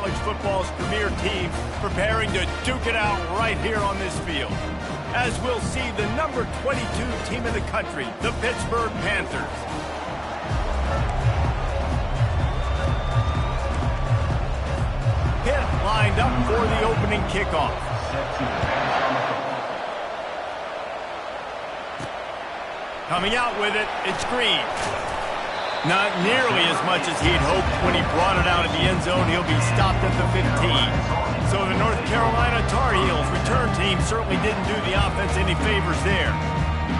college football's premier team preparing to duke it out right here on this field. As we'll see the number 22 team in the country, the Pittsburgh Panthers. Pitt lined up for the opening kickoff. Coming out with it, it's Green. Not nearly as much as he'd hoped when he brought it out of the end zone. He'll be stopped at the 15. So the North Carolina Tar Heels return team certainly didn't do the offense any favors there.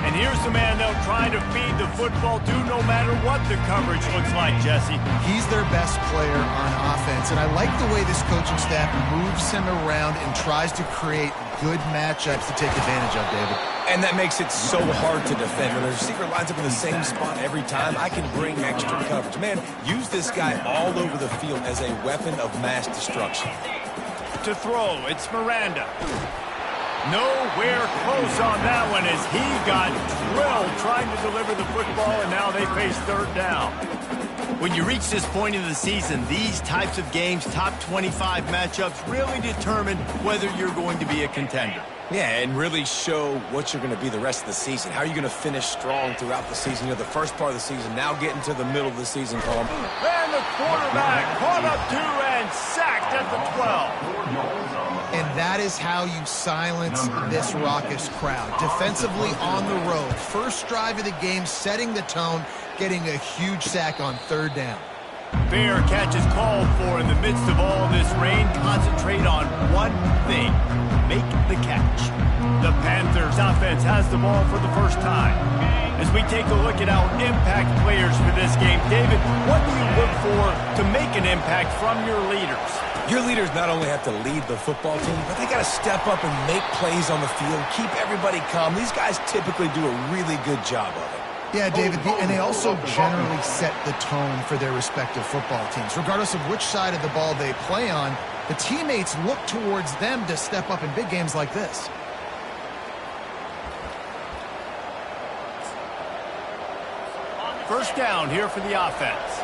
And here's the man they'll try to feed the football to no matter what the coverage looks like, Jesse. He's their best player on offense, and I like the way this coaching staff moves him around and tries to create good matchups to take advantage of, David. And that makes it so hard to defend. When the receiver lines up in the same spot every time, I can bring extra coverage. Man, use this guy all over the field as a weapon of mass destruction. To throw, it's Miranda. Nowhere close on that one as he got drilled trying to deliver the football, and now they face third down. When you reach this point in the season, these types of games, top 25 matchups, really determine whether you're going to be a contender. Yeah, and really show what you're going to be the rest of the season. How are you going to finish strong throughout the season? You know, the first part of the season, now getting to the middle of the season, Colm. And the quarterback caught up to and sacked at the 12. And that is how you silence this raucous crowd. Defensively on the road. First drive of the game, setting the tone, getting a huge sack on third down. Fair catch is called for in the midst of all this rain. Concentrate on one thing. Make the catch. The Panthers offense has the ball for the first time. As we take a look at our impact players for this game, David, what do you look for to make an impact from your leaders? Your leaders not only have to lead the football team, but they got to step up and make plays on the field, keep everybody calm. These guys typically do a really good job of it. Yeah, David, and they also generally set the tone for their respective football teams. Regardless of which side of the ball they play on, the teammates look towards them to step up in big games like this. First down here for the offense.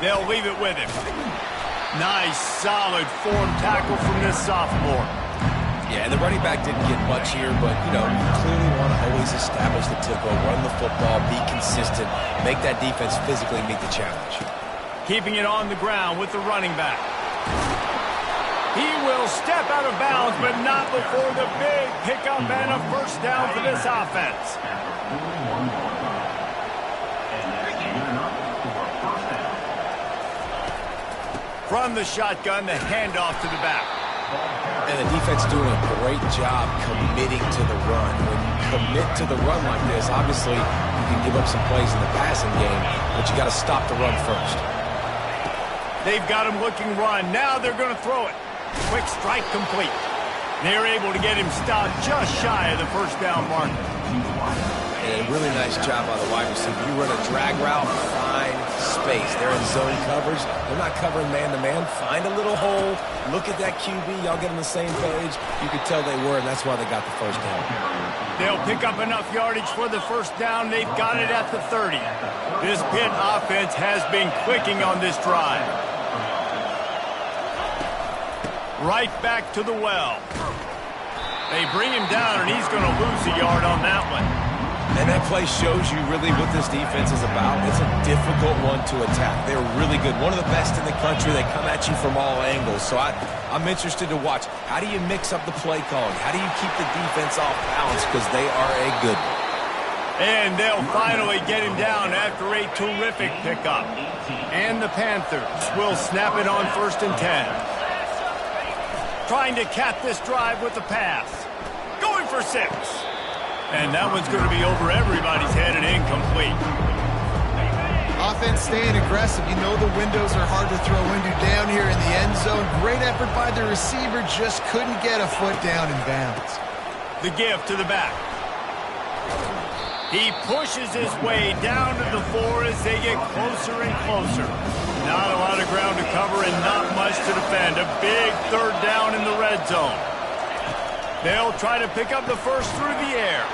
They'll leave it with him. Nice, solid form tackle from this sophomore. Yeah, and the running back didn't get much here, but, you know, you clearly want to always establish the tempo, run the football, be consistent, make that defense physically meet the challenge. Keeping it on the ground with the running back. He will step out of bounds, but not before the big pickup and a first down for this offense. From the shotgun, the handoff to the back. And the defense doing a great job committing to the run. When you commit to the run like this, obviously you can give up some plays in the passing game, but you got to stop the run first. They've got him looking run. Now they're going to throw it. Quick strike complete. They're able to get him stopped just shy of the first down marker. And a really nice job by the wide receiver. You run a drag route, find space. They're in zone coverage. They're not covering man-to-man. Find a little hole. Look at that QB. Y'all get on the same page. You could tell they were, and that's why they got the first down. They'll pick up enough yardage for the first down. They've got it at the 30. This Pitt offense has been clicking on this drive. Right back to the well. They bring him down, and he's going to lose a yard on that one. And that play shows you really what this defense is about. It's a difficult one to attack. They're really good. One of the best in the country. They come at you from all angles. So I'm interested to watch. How do you mix up the play calling? How do you keep the defense off balance? Because they are a good one. And they'll finally get him down after a terrific pickup. And the Panthers will snap it on 1st and 10. Trying to cap this drive with the pass. Going for 6. And that one's going to be over everybody's head and incomplete. Offense staying aggressive. You know the windows are hard to throw into down here in the end zone. Great effort by the receiver. Just couldn't get a foot down in bounds. The give to the back. He pushes his way down to the 4 as they get closer and closer. Not a lot of ground to cover and not much to defend. A big third down in the red zone. They'll try to pick up the first through the air.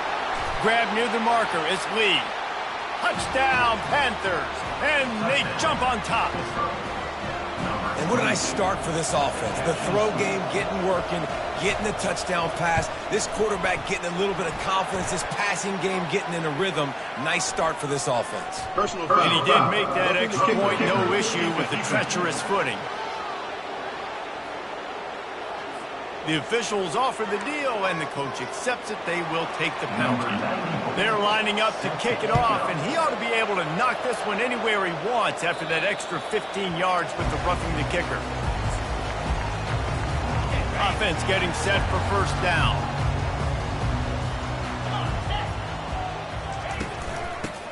Grab near the marker. It's Lee. Touchdown, Panthers. And they jump on top. And what a nice start for this offense. The throw game getting working, getting the touchdown pass. This quarterback getting a little bit of confidence. This passing game getting in a rhythm. Nice start for this offense. And he did make that extra point, no issue with the treacherous footing. The officials offer the deal, and the coach accepts it. They will take the penalty. They're lining up to kick it off, and he ought to be able to knock this one anywhere he wants after that extra 15 yards with the roughing the kicker. Offense getting set for first down.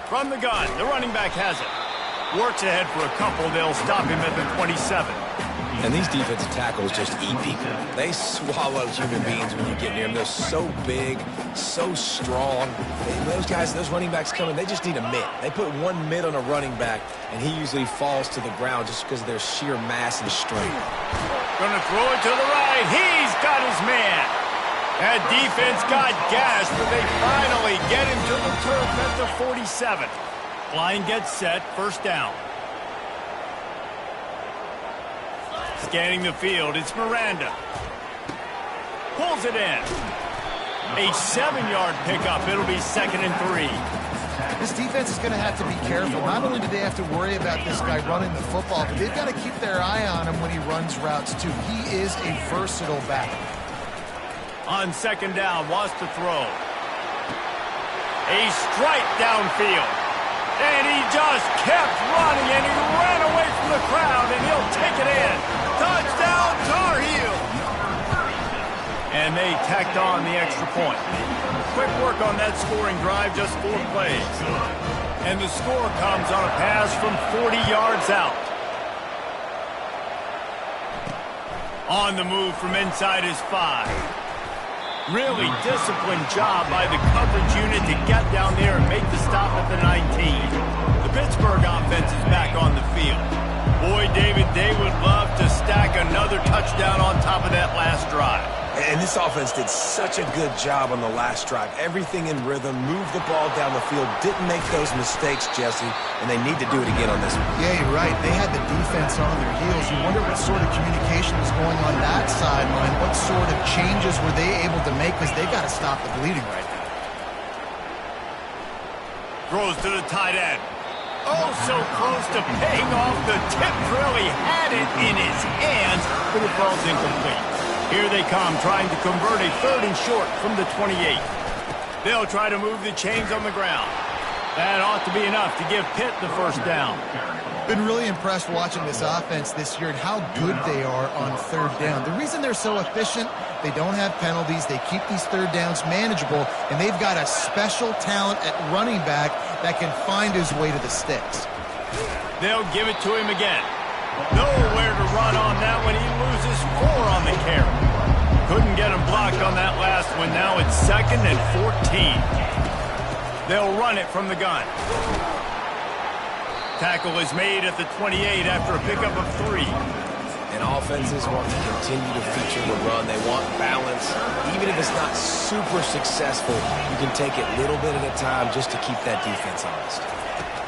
From the gun, the running back has it. Works ahead for a couple. They'll stop him at the 27. And these defensive tackles just eat people. They swallow human beings when you get near them. They're so big, so strong. Those guys, those running backs coming, they just need a mitt. They put one mitt on a running back, and he usually falls to the ground just because of their sheer mass and strength. Gonna throw it to the right. He's got his man. That defense got gashed, but they finally get him to the turf at the 47. Line gets set, first down. Scanning the field, it's Miranda. Pulls it in. A 7-yard pickup. It'll be 2nd and 3. This defense is going to have to be careful. Not only do they have to worry about this guy running the football, but they've got to keep their eye on him when he runs routes, too. He is a versatile back. On 2nd down, wants to throw. A strike downfield. And he just kept running, and he ran away from the crowd, and he'll take it in. Touchdown, Tar Heel! And they tacked on the extra point. Quick work on that scoring drive, just 4 plays. And the score comes on a pass from 40 yards out. On the move from inside his 5. Really disciplined job by the coverage unit to get down there and make the stop at the 19. The Pittsburgh offense is back on the field. Boy, David, they would love to stack another touchdown on top of that last drive. And this offense did such a good job on the last drive. Everything in rhythm, moved the ball down the field, didn't make those mistakes, Jesse, and they need to do it again on this one. Yeah, you're right. They had the defense on their heels. You wonder what sort of communication was going on that sideline. What sort of changes were they able to make, because they've got to stop the bleeding right now. Throws to the tight end. Oh, so close to paying off the tip drill. He had it in his hands, but it falls incomplete. Here they come, trying to convert a 3rd and short from the 28. They'll try to move the chains on the ground. That ought to be enough to give Pitt the first down. Been really impressed watching this offense this year and how good they are on 3rd down. The reason they're so efficient, they don't have penalties, they keep these 3rd downs manageable, and they've got a special talent at running back that can find his way to the sticks. They'll give it to him again. Nowhere to run on that one. He loses 4 on the carry. Couldn't get him blocked on that last one. Now it's 2nd and 14. They'll run it from the gun. Tackle is made at the 28 after a pickup of 3. And offenses want to continue to feature the run. They want balance. Even if it's not super successful, you can take it little bit at a time just to keep that defense honest.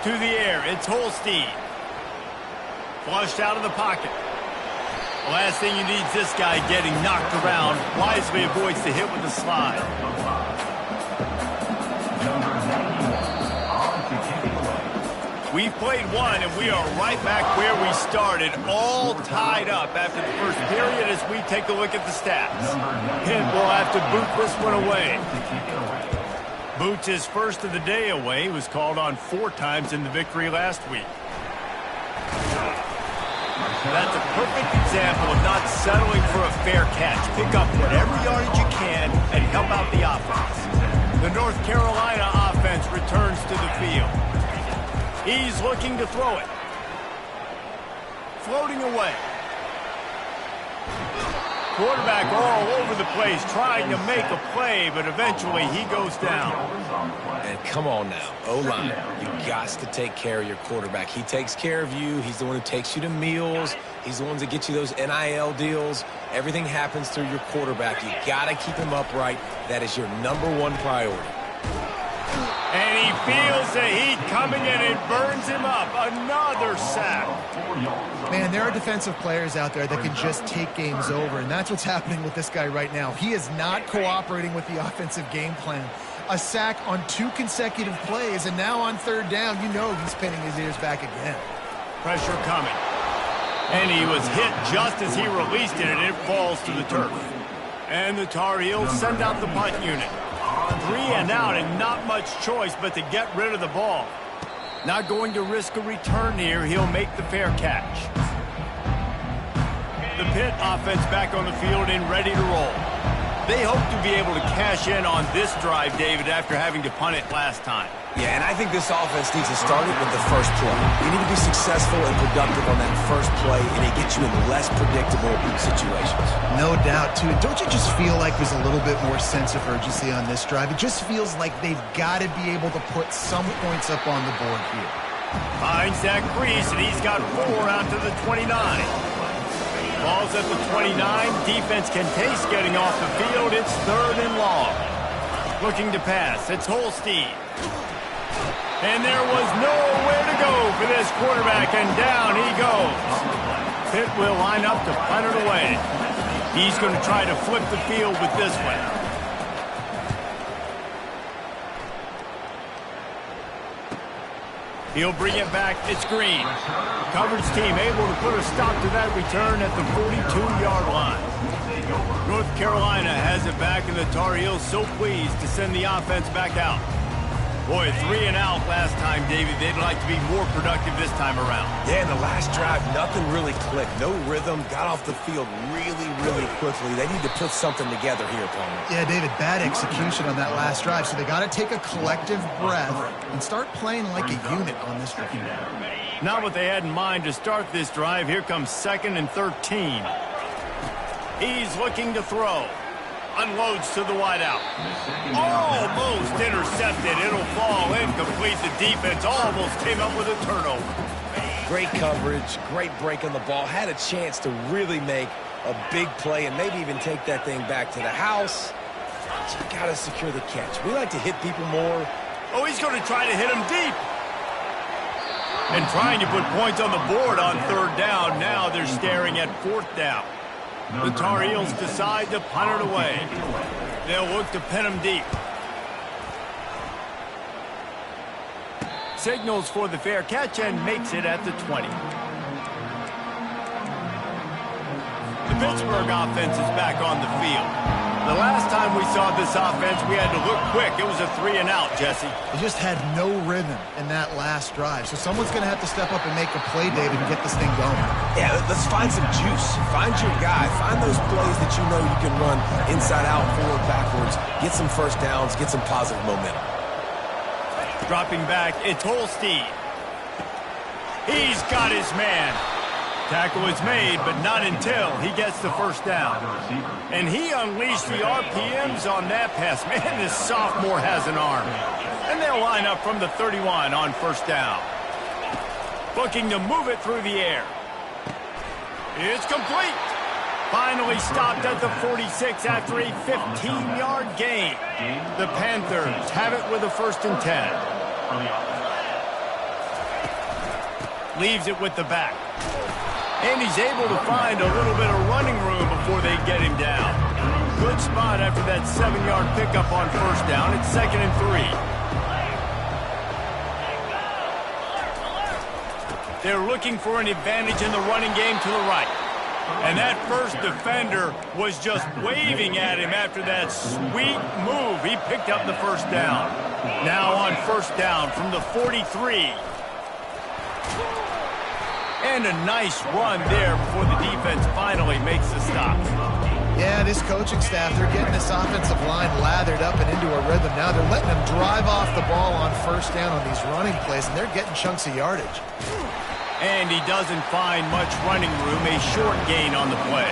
To the air, it's Holstein. Flushed out of the pocket. The last thing you need is this guy getting knocked around. Wisely avoids the hit with the slide. We've played one, and we are right back where we started, all tied up after the first period as we take a look at the stats. Pitt will have to boot this one away. Boots his first of the day away. He was called on 4 times in the victory last week. That's a perfect example of not settling for a fair catch. Pick up whatever yardage you can and help out the offense. The North Carolina offense returns to the field. He's looking to throw it. Floating away. Quarterback all over the place trying to make a play, but eventually he goes down. And come on now, O-line, you got to take care of your quarterback. He takes care of you. He's the one who takes you to meals. He's the one that gets you those NIL deals. Everything happens through your quarterback. You got to keep him upright. That is your #1 priority. And he he feels the heat coming and it burns him up. Another sack. Man, there are defensive players out there that can just take games over, and that's what's happening with this guy right now. He is not cooperating with the offensive game plan. A sack on 2 consecutive plays, and now on third down, you know he's pinning his ears back again. Pressure coming. And he was hit just as he released it, and it falls to the turf. And the Tar Heels send out the punt unit. 3 and out, and not much choice but to get rid of the ball. Not going to risk a return here. He'll make the fair catch. The Pitt offense back on the field and ready to roll. They hope to be able to cash in on this drive, David, after having to punt it last time. Yeah, and I think this offense needs to start it with the first play. You need to be successful and productive on that first play, and it gets you in less predictable situations. No doubt, too. Don't you just feel like there's a little bit more sense of urgency on this drive? It just feels like they've got to be able to put some points up on the board here. Finds that crease, and he's got 4 out to the 29. Ball's at the 29. Defense can taste getting off the field. It's 3rd and long. Looking to pass. It's Holstein. And there was nowhere to go for this quarterback, and down he goes. Pitt will line up to punt it away. He's going to try to flip the field with this one. He'll bring it back. It's Green. Coverage team able to put a stop to that return at the 42-yard line. North Carolina has it back, and the Tar Heels so pleased to send the offense back out. Boy, 3 and out last time, David. They'd like to be more productive this time around. Yeah, in the last drive, nothing really clicked. No rhythm. Got off the field really, really quickly. They need to put something together here, Palmer. Yeah, David, bad execution on that last drive, so they got to take a collective breath and start playing like a unit on this drive. Not what they had in mind to start this drive. Here comes 2nd and 13. He's looking to throw. Unloads to the wideout. Almost intercepted. It'll fall incomplete. The defense almost came up with a turnover. Great coverage, great break on the ball. Had a chance to really make a big play and maybe even take that thing back to the house. But you got to secure the catch. We like to hit people more. Oh, he's going to try to hit him deep. And trying to put points on the board on 3rd down. Now they're staring at 4th down. The Tar Heels decide to punt it away. They'll look to pin him deep. Signals for the fair catch and makes it at the 20. The Pittsburgh offense is back on the field. The last time we saw this offense, we had to look quick. It was a 3 and out, Jesse. They just had no rhythm in that last drive. So someone's going to have to step up and make a play, David, and get this thing going. Yeah, let's find some juice. Find your guy. Find those plays that you know you can run inside out, forward, backwards. Get some first downs. Get some positive momentum. Dropping back, it's Holstein. He's got his man. Tackle is made, but not until he gets the first down. And he unleashed the RPMs on that pass. Man, this sophomore has an arm. And they'll line up from the 31 on 1st down. Looking to move it through the air. It's complete. Finally stopped at the 46 after a 15-yard gain. The Panthers have it with a 1st and 10. Leaves it with the back. And he's able to find a little bit of running room before they get him down. Good spot after that 7-yard pickup on 1st down. It's 2nd and 3. They're looking for an advantage in the running game to the right. And that first defender was just waving at him after that sweet move. He picked up the 1st down. Now on 1st down from the 43. And a nice run there before the defense finally makes the stop. Yeah, this coaching staff, they're getting this offensive line lathered up and into a rhythm now. They're letting them drive off the ball on 1st down on these running plays, and they're getting chunks of yardage. And he doesn't find much running room, a short gain on the play.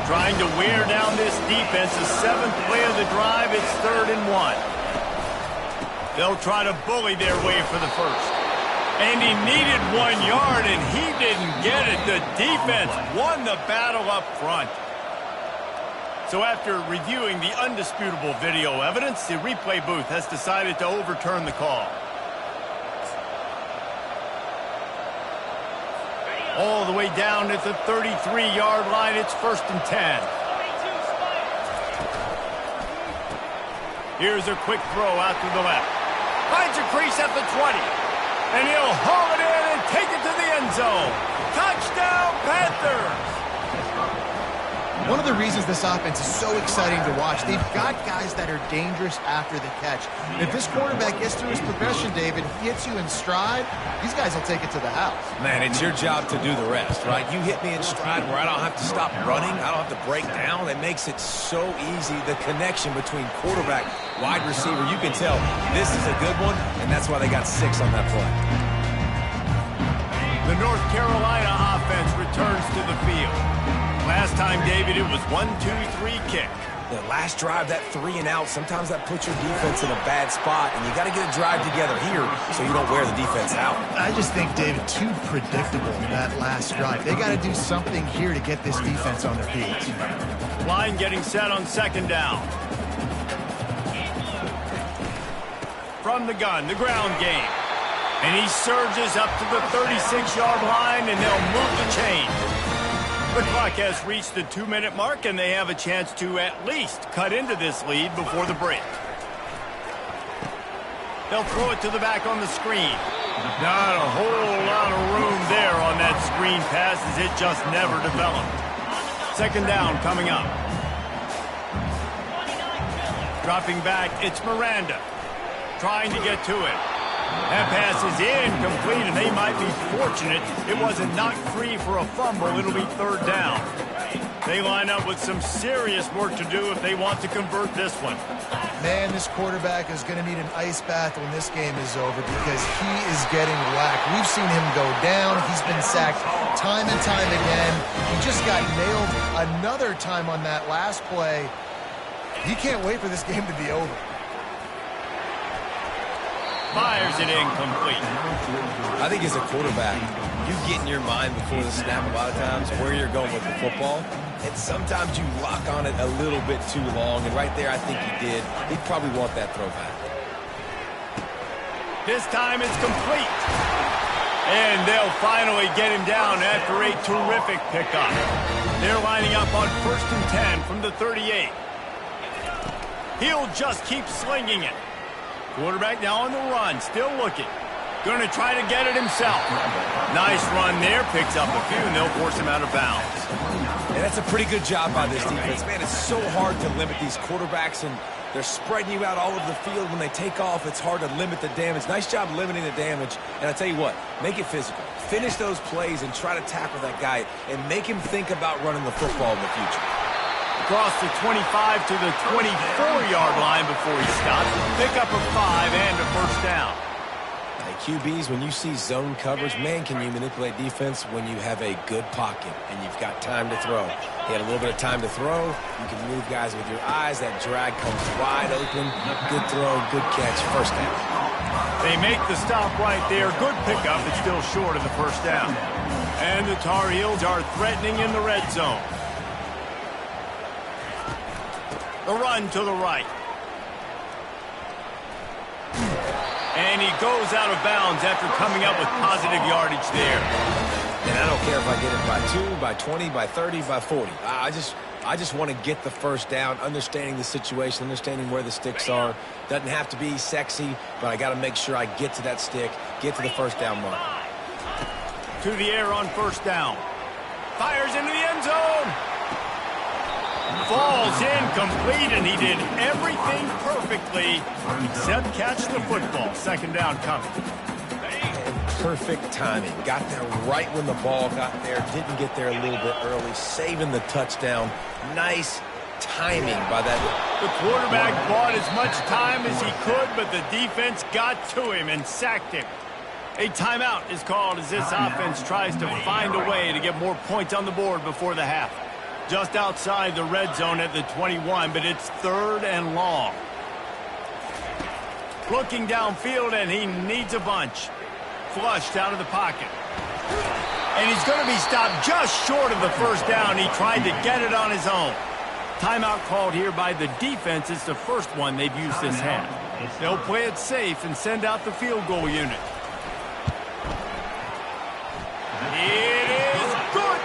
Trying to wear down this defense, the 7th play of the drive, it's 3rd and 1. They'll try to bully their way for the 1st. And he needed 1 yard, and he didn't get it. The defense won the battle up front. So after reviewing the undisputable video evidence, the replay booth has decided to overturn the call. All the way down at the 33-yard line, it's 1st and 10. Here's a quick throw out to the left. Finds a crease at the 20. And he'll haul it in and take it to the end zone. Touchdown, Panthers! One of the reasons this offense is so exciting to watch, they've got guys that are dangerous after the catch. And if this quarterback gets through his progression, David, hits you in stride, these guys will take it to the house. Man, it's your job to do the rest, right? You hit me in stride where I don't have to stop running. I don't have to break down. It makes it so easy. The connection between quarterback, wide receiver, you can tell this is a good one, and that's why they got 6 on that play. The North Carolina offense returns to the field. Last time, David, it was 1-2-3 kick. The last drive, that 3 and out, sometimes that puts your defense in a bad spot, and you got to get a drive together here so you don't wear the defense out. I just think, David, too predictable, that last drive. They got to do something here to get this defense on their feet. Line getting set on 2nd down. From the gun, the ground game. And he surges up to the 36-yard line, and they'll move the chain. The clock has reached the 2-minute mark, and they have a chance to at least cut into this lead before the break. They'll throw it to the back on the screen. Not a whole lot of room there on that screen pass, as it just never developed. 2nd down coming up. Dropping back, it's Miranda. Trying to get to it. That pass is incomplete, and they might be fortunate it wasn't knocked free for a fumble. It'll be 3rd down. They line up with some serious work to do if they want to convert this one. Man, this quarterback is going to need an ice bath when this game is over because he is getting whacked. We've seen him go down. He's been sacked time and time again. He just got nailed another time on that last play. He can't wait for this game to be over. Fires it incomplete. I think as a quarterback, you get in your mind before the snap a lot of times where you're going with the football, and sometimes you lock on it a little bit too long, and right there I think he did. He'd probably want that throwback. This time it's complete. And they'll finally get him down after a terrific pickup. They're lining up on 1st and 10 from the 38. He'll just keep slinging it. Quarterback now on the run, still looking. Going to try to get it himself. Nice run there, picks up a few, and they'll force him out of bounds. And that's a pretty good job by this defense. Man, it's so hard to limit these quarterbacks, and they're spreading you out all over the field. When they take off, it's hard to limit the damage. Nice job limiting the damage. And I tell you what, make it physical. Finish those plays and try to tackle that guy and make him think about running the football in the future. Across the 25 to the 24-yard line before he stops. Pick up a 5 and a 1st down. Hey, QBs, when you see zone coverage, man, can you manipulate defense when you have a good pocket and you've got time to throw. He had a little bit of time to throw. You can move guys with your eyes. That drag comes wide open. Good throw, good catch, 1st down. They make the stop right there. Good pickup. It's still short of the 1st down. And the Tar Heels are threatening in the red zone. The run to the right. And he goes out of bounds after coming up with positive yardage there. And I don't care if I get it by 2, by 20, by 30, by 40. I just want to get the 1st down, understanding the situation, understanding where the sticks are. Doesn't have to be sexy, but I got to make sure I get to that stick, get to the 1st down mark. To the air on 1st down. Fires into the end zone. Falls incomplete, and he did everything perfectly except catch the football. 2nd down coming. Perfect timing. Got there right when the ball got there. Didn't get there a little bit early. Saving the touchdown. Nice timing by that. The quarterback bought as much time as he could, but the defense got to him and sacked him. A timeout is called as this offense tries to find a way to get more points on the board before the half. Just outside the red zone at the 21, but it's 3rd and long. Looking downfield, and he needs a bunch. Flushed out of the pocket. And he's going to be stopped just short of the 1st down. He tried to get it on his own. Timeout called here by the defense. It's the first one they've used this half. They'll play it safe and send out the field goal unit. It is good.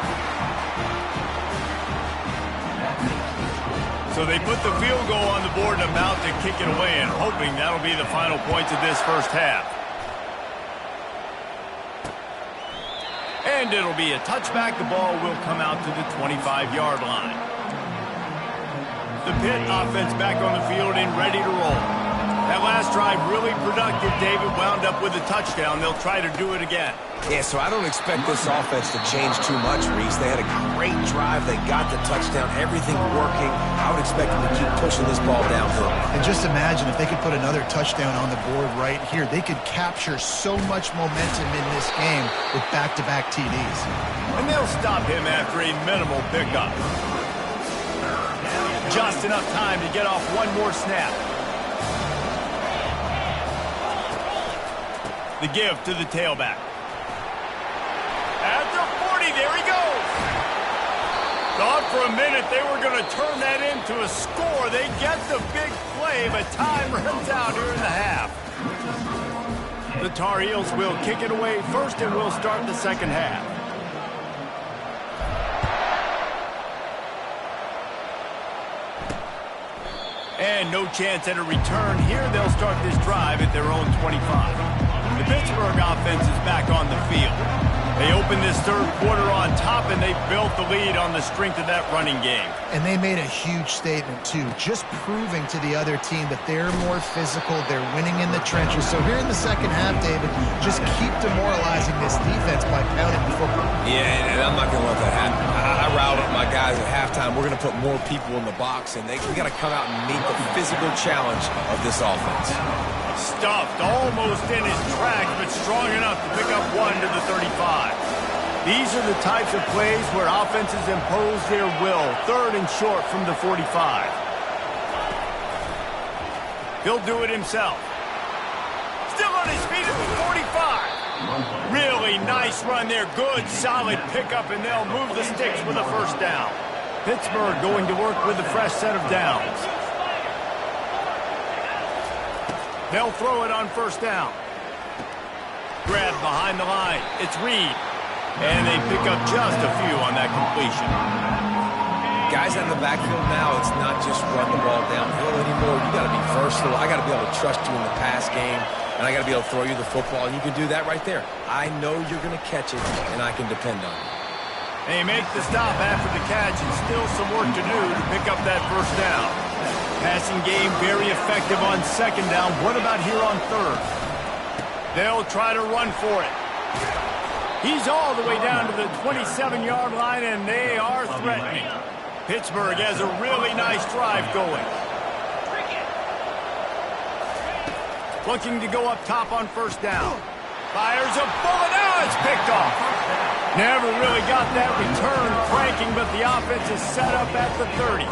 So they put the field goal on the board and about to kick it away, and hoping that'll be the final points of this first half. And it'll be a touchback. The ball will come out to the 25-yard line. The Pitt offense back on the field and ready to roll. That last drive really productive. David wound up with a touchdown. They'll try to do it again. Yeah, so I don't expect this offense to change too much, Reese. They had a great drive. They got the touchdown. Everything working. I would expect them to keep pushing this ball downhill. And just imagine if they could put another touchdown on the board right here. They could capture so much momentum in this game with back-to-back TDs. And they'll stop him after a minimal pickup. Just enough time to get off one more snap. The give to the tailback. At the 40, there he goes. Thought for a minute they were going to turn that into a score. They get the big play, but time runs out here in the half. The Tar Heels will kick it away first, and we'll start the second half. And no chance at a return here. They'll start this drive at their own 25. The Pittsburgh offense is back on the field. They opened this third quarter on top, and they built the lead on the strength of that running game. And they made a huge statement, too, just proving to the other team that they're more physical, they're winning in the trenches. So here in the second half, David, just keep demoralizing this defense by pounding the football. Yeah, and I'm not going to let that happen. I riled up my guys at halftime. We're going to put more people in the box, and we got to come out and meet the physical challenge of this offense. Stuffed almost in his tracks, but strong enough to pick up one to the 35. These are the types of plays where offenses impose their will. Third and short from the 45. He'll do it himself. Still on his feet at the 45. Really nice run there. Good, solid pickup, and they'll move the sticks with a first down. Pittsburgh going to work with a fresh set of downs. They'll throw it on first down. Grabbed behind the line. It's Reed. And they pick up just a few on that completion. Guys out in the backfield now, it's not just run the ball downhill anymore. You got to be versatile. I got to be able to trust you in the pass game, and I got to be able to throw you the football, and you can do that right there. I know you're going to catch it, and I can depend on it. They make the stop after the catch, and still some work to do to pick up that first down. Passing game very effective on second down. What about here on third? They'll try to run for it. He's all the way down to the 27-yard line, and they are threatening. Pittsburgh has a really nice drive going. Looking to go up top on first down. Fires a bullet. Now it's picked off. Never really got that return cranking, but the offense is set up at the 30.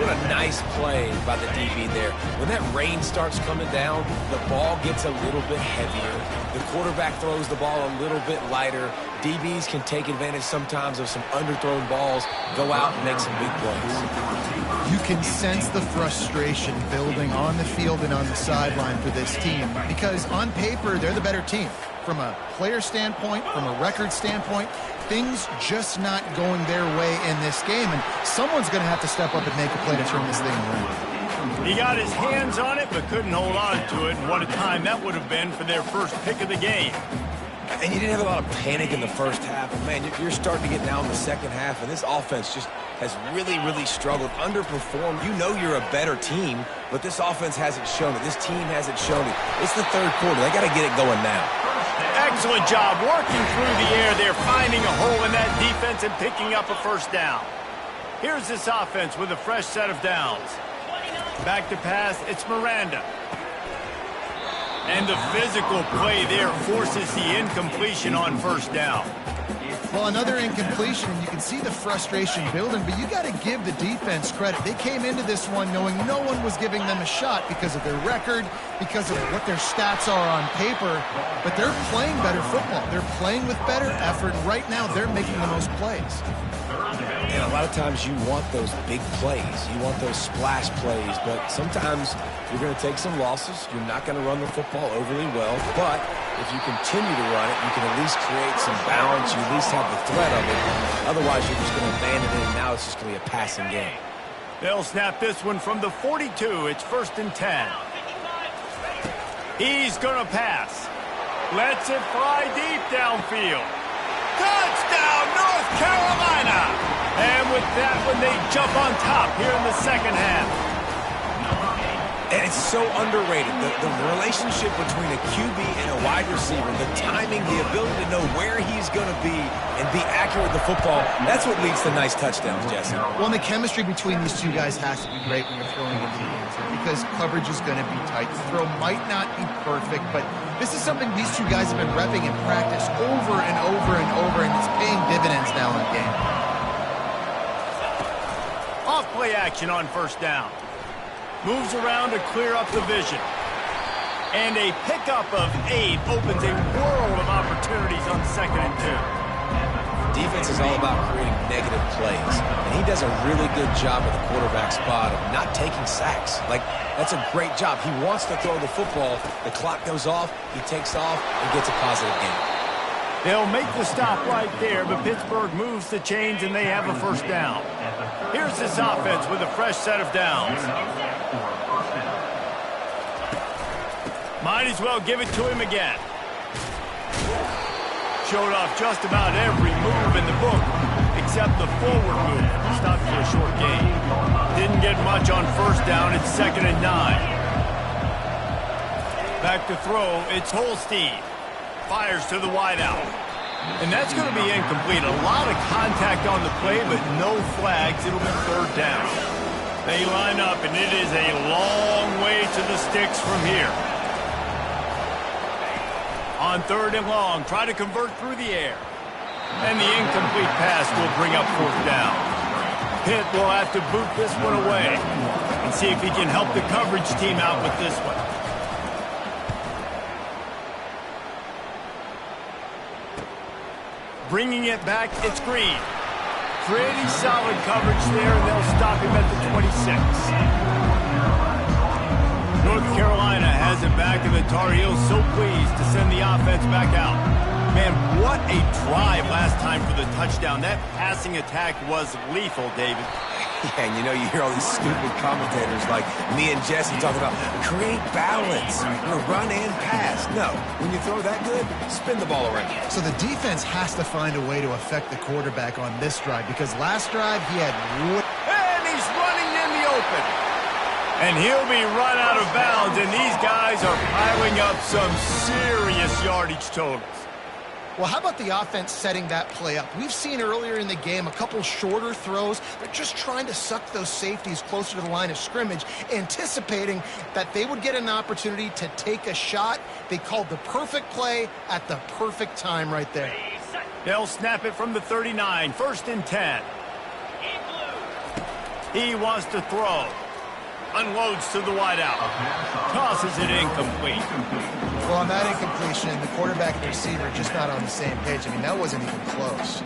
What a nice play by the DB there. When that rain starts coming down, the ball gets a little bit heavier. The quarterback throws the ball a little bit lighter. DBs can take advantage sometimes of some underthrown balls, go out and make some big plays. You can sense the frustration building on the field and on the sideline for this team because on paper, they're the better team. From a player standpoint, from a record standpoint, things just not going their way in this game, and someone's going to have to step up and make a play to turn this thing around. He got his hands on it, but couldn't hold on to it, and what a time that would have been for their first pick of the game. And you didn't have a lot of panic in the first half, but man, you're starting to get down in the second half, and this offense just has really, really struggled, underperformed. You know you're a better team, but this offense hasn't shown it. This team hasn't shown it. It's the third quarter. They got to get it going now. Excellent job working through the air. They're finding a hole in that defense and picking up a first down. Here's this offense with a fresh set of downs. Back to pass, it's Miranda. And the physical play there forces the incompletion on first down. Well, another incompletion, and you can see the frustration building, but you got to give the defense credit. They came into this one knowing no one was giving them a shot because of their record, because of what their stats are on paper, but they're playing better football. They're playing with better effort. Right now, they're making the most plays. And a lot of times you want those big plays. You want those splash plays, but sometimes you're going to take some losses. You're not going to run the football overly well, but if you continue to run it, you can at least create some balance. You at least have the threat of it. Otherwise, you're just going to abandon it, and now it's just going to be a passing game. They'll snap this one from the 42. It's 1st and 10. He's going to pass. Lets it fly deep downfield. Touchdown, North Carolina! And with that one, they jump on top here in the second half. And it's so underrated. The relationship between a QB and a wide receiver, the timing, the ability to know where he's going to be and be accurate with the football, that's what leads to nice touchdowns, Jesse. Well, and the chemistry between these two guys has to be great when you're throwing into the end zone because coverage is going to be tight. The throw might not be perfect, but this is something these two guys have been repping in practice over and over and over, and it's paying dividends now in game. Off play action on 1st down. Moves around to clear up the vision. And a pickup of 8 opens a world of opportunities on 2nd and 2. Defense is all about creating negative plays, and he does a really good job at the quarterback spot of not taking sacks. Like, that's a great job. He wants to throw the football. The clock goes off, he takes off, and gets a positive gain. They'll make the stop right there, but Pittsburgh moves the chains, and they have a 1st down. Here's this offense with a fresh set of downs. Might as well give it to him again. Showed off just about every move in the book, except the forward move. Stopped for a short gain. Didn't get much on 1st down. It's 2nd and 9. Back to throw. It's Holstein. Fires to the wideout. And that's going to be incomplete. A lot of contact on the play, but no flags. It'll be 3rd down. They line up, and it is a long way to the sticks from here. On 3rd and long, try to convert through the air. And the incomplete pass will bring up 4th down. Pitt will have to boot this one away and see if he can help the coverage team out with this one. Bringing it back, it's Green. Pretty solid coverage there, and they'll stop him at the 26. North Carolina has it back, and the Tar Heels so pleased to send the offense back out. Man, what a drive last time for the touchdown. That passing attack was lethal, David. Yeah, and you know, you hear all these stupid commentators like me and Jesse talking about create balance, run and pass. No, when you throw that good, spin the ball around. So the defense has to find a way to affect the quarterback on this drive because last drive he had... And he's running in the open. And he'll be run out of bounds, and these guys are piling up some serious yardage totals. Well, how about the offense setting that play up? We've seen earlier in the game a couple shorter throws. They're just trying to suck those safeties closer to the line of scrimmage, anticipating that they would get an opportunity to take a shot. They called the perfect play at the perfect time right there. They'll snap it from the 39, 1st and 10. He wants to throw. Unloads to the wideout. Tosses it incomplete. Well, on that incompletion, the quarterback and the receiver are just not on the same page. I mean, that wasn't even close.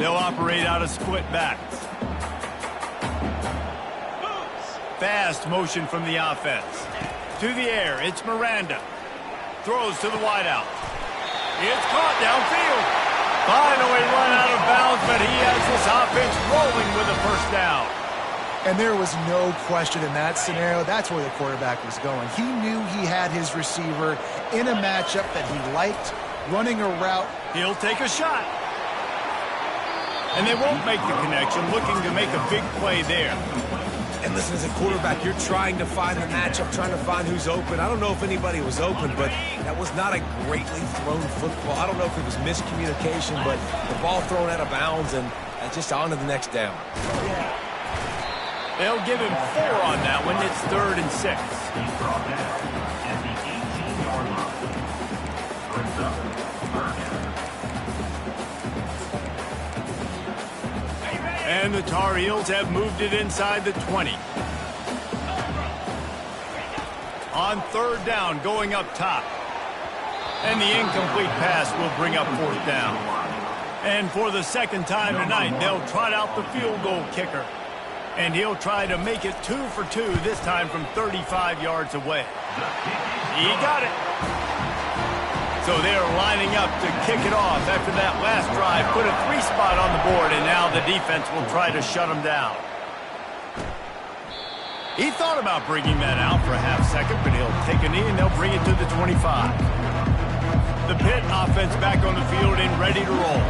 They'll operate out of split backs. Fast motion from the offense. To the air, it's Miranda. Throws to the wideout. It's caught downfield. Finally run out of bounds, but he has this offense rolling with a 1st down. And there was no question in that scenario. That's where the quarterback was going. He knew he had his receiver in a matchup that he liked, running a route. He'll take a shot. And they won't make the connection, looking to make a big play there. And listen, as a quarterback, you're trying to find a matchup, trying to find who's open. I don't know if anybody was open, but that was not a greatly thrown football. I don't know if it was miscommunication, but the ball thrown out of bounds and just on to the next down. They'll give him 4 on that one. It's 3rd and 6. And the Tar Heels have moved it inside the 20. On third down, going up top. And the incomplete pass will bring up fourth down. And for the second time tonight, they'll trot out the field goal kicker. And he'll try to make it 2 for 2, this time from 35 yards away. He got it. So they're lining up to kick it off after that last drive. Put a 3 spot on the board, and now the defense will try to shut them down. He thought about bringing that out for a half second, but he'll take a knee and they'll bring it to the 25. The Pitt offense back on the field and ready to roll.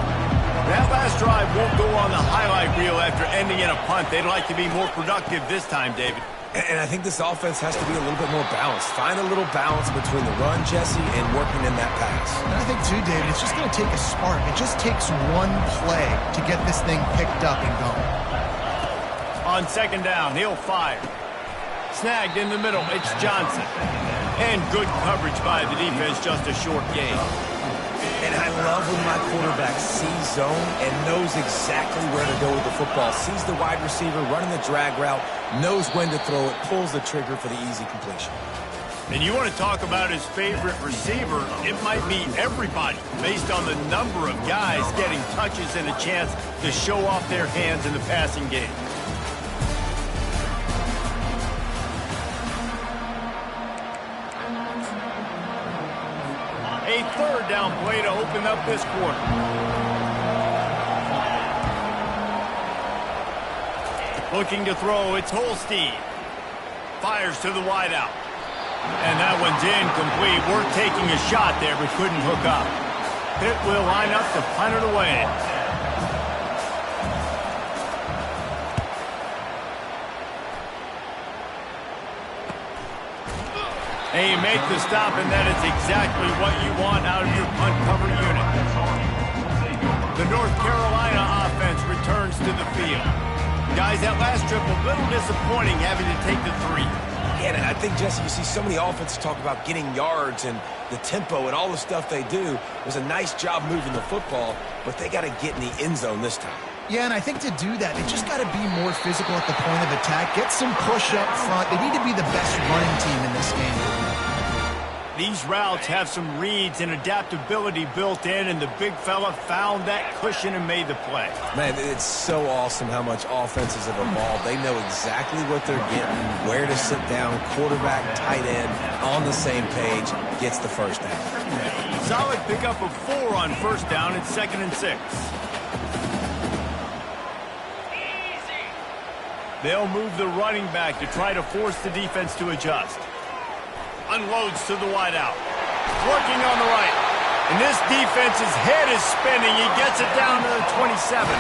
That last drive won't go on the highlight reel after ending in a punt. They'd like to be more productive this time, David. And I think this offense has to be a little bit more balanced. Find a little balance between the run, Jesse, and working in that pass. And I think, too, David, it's just going to take a spark. It just takes one play to get this thing picked up and going. On second down, he'll fire. Snagged in the middle, it's Johnson. And good coverage by the defense, just a short gain. And I love when my quarterback sees zone and knows exactly where to go with the football. Sees the wide receiver running the drag route, knows when to throw it, pulls the trigger for the easy completion. And you want to talk about his favorite receiver, it might be everybody, based on the number of guys getting touches and a chance to show off their hands in the passing game. A third down play to open up this quarter. Looking to throw, it's Holstein. Fires to the wideout. And that one's incomplete. We're taking a shot there, but couldn't hook up. Pitt will line up to punt it away. And you make the stop, and that is exactly what you want out of your punt cover unit. The North Carolina offense returns to the field. Guys, that last trip a little disappointing having to take the 3. Yeah, and I think, Jesse, you see so many offenses talk about getting yards and the tempo and all the stuff they do. It was a nice job moving the football, but they got to get in the end zone this time. Yeah, and I think to do that, they just got to be more physical at the point of attack. Get some push up front. They need to be the best running team in this game. These routes have some reads and adaptability built in, and the big fella found that cushion and made the play. Man, it's so awesome how much offenses have evolved. They know exactly what they're getting, where to sit down, quarterback, tight end, on the same page, gets the first down. Solid pickup of 4 on first down. It's 2nd and 6. They'll move the running back to try to force the defense to adjust. Unloads to the wideout. Working on the right. And this defense's head is spinning. He gets it down to the 27.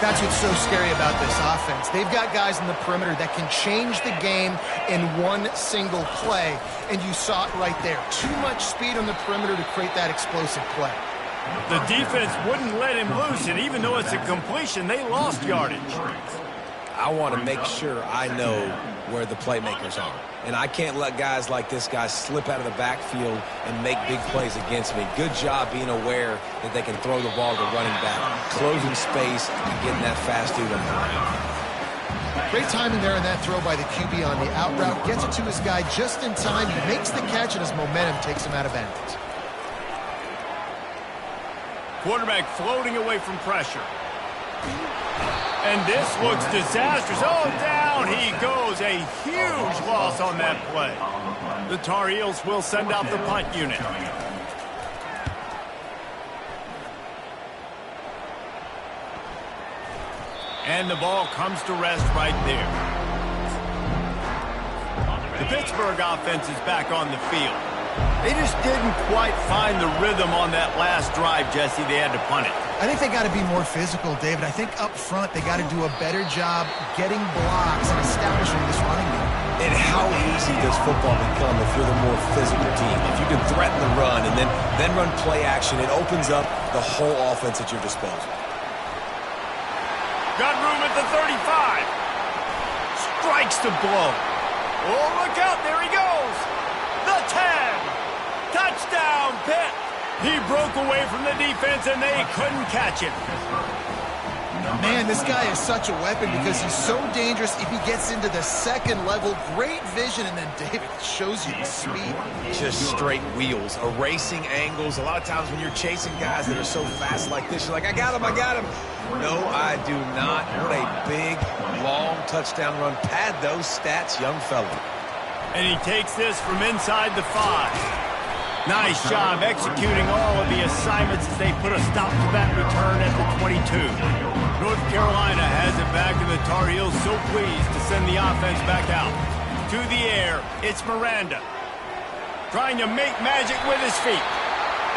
That's what's so scary about this offense. They've got guys in the perimeter that can change the game in one single play. And you saw it right there. Too much speed on the perimeter to create that explosive play. The defense wouldn't let him loose, and even though it's a completion, they lost yardage. I want to make sure I know where the playmakers are. And I can't let guys like this guy slip out of the backfield and make big plays against me. Good job being aware that they can throw the ball to the running back, closing space and getting that fast dude on the ground. Great timing there in that throw by the QB on the out route. Gets it to his guy just in time. He makes the catch, and his momentum takes him out of bounds. Quarterback floating away from pressure. And this looks disastrous. Oh, down he goes. A huge loss on that play. The Tar Heels will send out the punt unit. And the ball comes to rest right there. The Pittsburgh offense is back on the field. They just didn't quite find the rhythm on that last drive, Jesse. They had to punt it. I think they got to be more physical, David. I think up front they got to do a better job getting blocks and establishing this running game. And how easy does football become if you're the more physical team? If you can threaten the run and then run play action, it opens up the whole offense at your disposal. Got room at the 35. Strikes to blow. Oh, look out. There he goes. The 10. Touchdown, Pitt. He broke away from the defense, and they couldn't catch him. Man, this guy is such a weapon because he's so dangerous if he gets into the second level. Great vision, and then David shows you the speed. Just straight wheels, erasing angles. A lot of times when you're chasing guys that are so fast like this, you're like, I got him, I got him. No, I do not. What a big, long touchdown run. Pad those stats, young fella. And he takes this from inside the 5. Nice job executing all of the assignments as they put a stop to that return at the 22. North Carolina has it back, and the Tar Heels so pleased to send the offense back out. To the air, it's Miranda. Trying to make magic with his feet.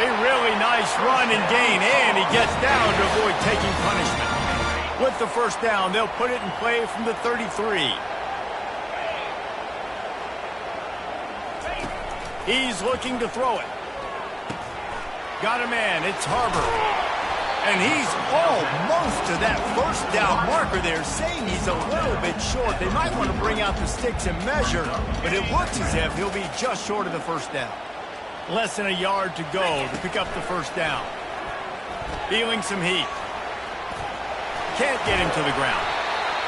A really nice run and gain, and he gets down to avoid taking punishment. With the first down, they'll put it in play from the 33. He's looking to throw it. Got a man, it's Harbor. And he's almost to that first down marker there, saying he's a little bit short. They might want to bring out the sticks and measure, but it looks as if he'll be just short of the first down. Less than a yard to go to pick up the first down. Feeling some heat. Can't get him to the ground.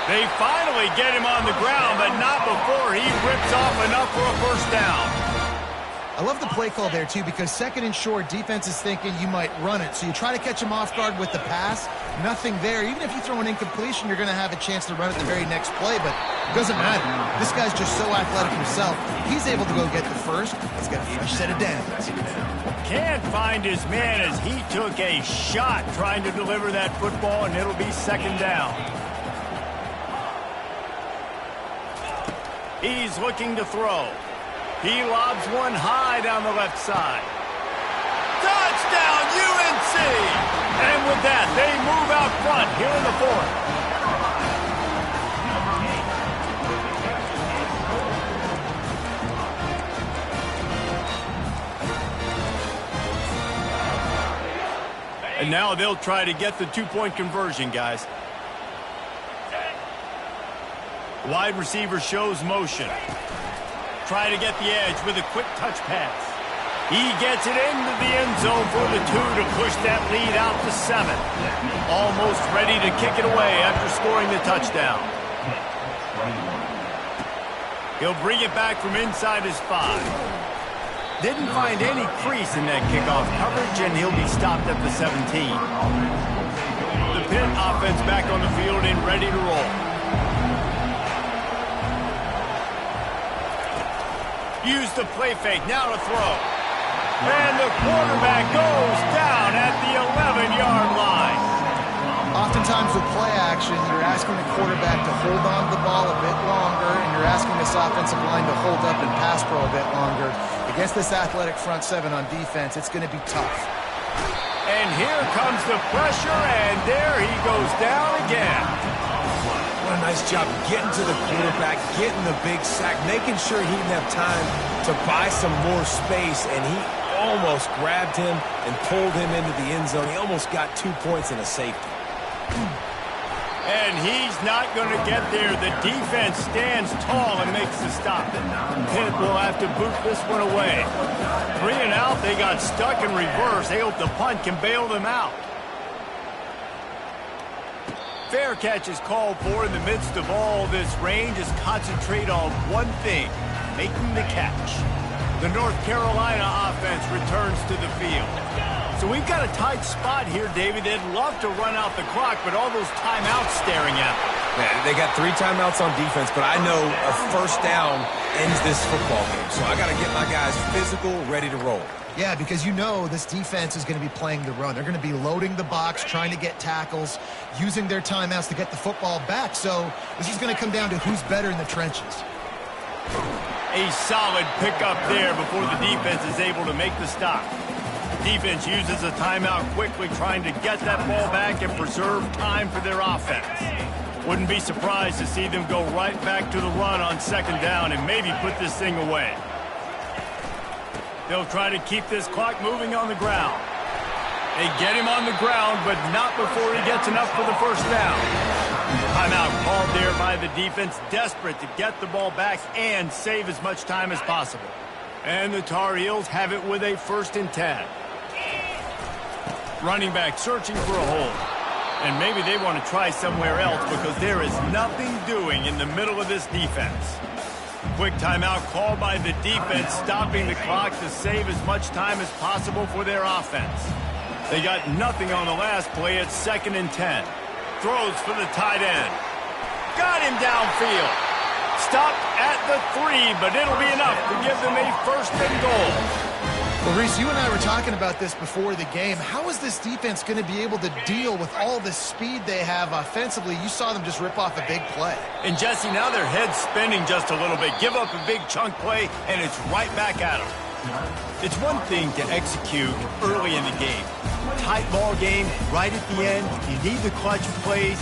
They finally get him on the ground, but not before he rips off enough for a first down. I love the play call there, too, because second and short, defense is thinking you might run it. So you try to catch him off guard with the pass. Nothing there. Even if you throw an incompletion, you're going to have a chance to run it the very next play, but it doesn't matter. This guy's just so athletic himself. He's able to go get the first. He's got a fresh set of downs. Can't find his man as he took a shot trying to deliver that football, and it'll be second down. He's looking to throw. He lobs one high down the left side. Touchdown, UNC! And with that, they move out front here in the 4th. And now they'll try to get the two-point conversion, guys. Wide receiver shows motion. Try to get the edge with a quick touch pass. He gets it into the end zone for the 2 to push that lead out to 7. Almost ready to kick it away after scoring the touchdown. He'll bring it back from inside his 5. Didn't find any crease in that kickoff coverage, and he'll be stopped at the 17. The Pitt offense back on the field and ready to roll. Use the play fake, now to throw. And the quarterback goes down at the 11-yard line. Oftentimes with play action, you're asking the quarterback to hold on to the ball a bit longer, and you're asking this offensive line to hold up and pass pro a bit longer. Against this athletic front 7 on defense, it's going to be tough. And here comes the pressure, and there he goes down again. What a nice job getting to the quarterback, getting the big sack, making sure he didn't have time to buy some more space, and he almost grabbed him and pulled him into the end zone. He almost got 2 points and a safety. And he's not going to get there. The defense stands tall and makes the stop. Pitt will have to boot this one away. 3 and out, they got stuck in reverse. They hope the punt can bail them out. Fair catch is called for in the midst of all this rain. Just concentrate on one thing, making the catch. The North Carolina offense returns to the field. So we've got a tight spot here, David. They'd love to run out the clock, but all those timeouts staring at them. Man, they got 3 timeouts on defense, but I know a first down ends this football game. So I got to get my guys physical, ready to roll. Yeah, because you know this defense is going to be playing the run. They're going to be loading the box, trying to get tackles, using their timeouts to get the football back. So this is going to come down to who's better in the trenches. A solid pickup there before the defense is able to make the stop. Defense uses a timeout quickly, trying to get that ball back and preserve time for their offense. Wouldn't be surprised to see them go right back to the run on second down and maybe put this thing away. They'll try to keep this clock moving on the ground. They get him on the ground, but not before he gets enough for the first down. Timeout called there by the defense, desperate to get the ball back and save as much time as possible. And the Tar Heels have it with a 1st and 10. Running back searching for a hole. And maybe they want to try somewhere else because there is nothing doing in the middle of this defense. Quick timeout called by the defense, stopping the clock to save as much time as possible for their offense. They got nothing on the last play. It's 2nd and 10. Throws for the tight end. Got him downfield. Stopped at the 3, but it'll be enough to give them a 1st and goal. Well, Reese, you and I were talking about this before the game. How is this defense going to be able to deal with all the speed they have offensively? You saw them just rip off a big play. And, Jesse, now their head's spinning just a little bit. Give up a big chunk play, and it's right back at them. It's one thing to execute early in the game. Tight ball game, right at the end, you need the clutch plays.